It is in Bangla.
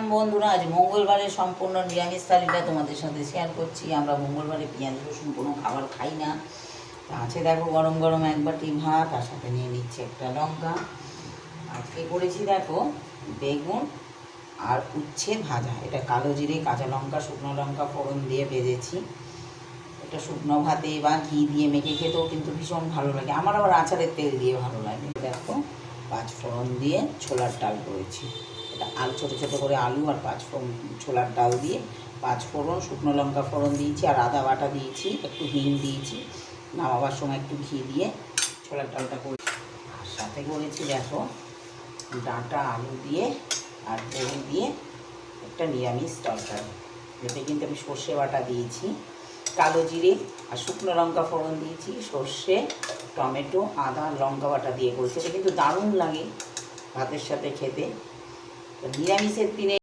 রাম বন্ধুরা, আজ মঙ্গলবারে সম্পূর্ণ নিরামিষ থালিটা তোমাদের সাথে শেয়ার করছি। আমরা মঙ্গলবারে পেঁয়াজ রসুন কোনো খাবার খাই না। আছে দেখো গরম গরম এক বাটি ভাত, তার সাথে নিয়ে নিচ্ছে একটা লঙ্কা। আজকে করেছি দেখো বেগুন আর উচ্ছে ভাজা। এটা কালো জিরে, কাঁচা লঙ্কা, শুকনো লঙ্কা ফোড়ন দিয়ে ভেজেছি। এটা শুকনো ভাতে বা ঘি দিয়ে মেখে খেতেও কিন্তু ভীষণ ভালো লাগে। আমার আবার আচারের তেল দিয়ে ভালো লাগে। দেখো পাঁচ ফোড়ন দিয়ে ছোলার ডাল করেছি। এটা আলু ছোটো ছোটো করে আলু আর পাঁচ ফোড়ন ছোলার ডাল দিয়ে পাঁচ ফোড়ন, শুকনো লঙ্কা ফোড়ন দিয়েছি আর আদা বাটা দিয়েছি, একটু হিং দিয়েছি। নামাবার সময় একটু ঘি দিয়ে ছোলার ডালটা করে আর সাথে করেছি দেখো ডাঁটা আলু দিয়ে আর বড়ি দিয়ে একটা নিরামিষ তরকারি। এতে কিন্তু আমি সর্ষে বাটা দিয়েছি, কালো জিরে আর শুকনো লঙ্কা ফোড়ন দিয়েছি, সর্ষে, টমেটো, আদা, লঙ্কা বাটা দিয়ে করেছি। এটা কিন্তু দারুণ লাগে ভাতের সাথে খেতে। নিরামিষের দিনে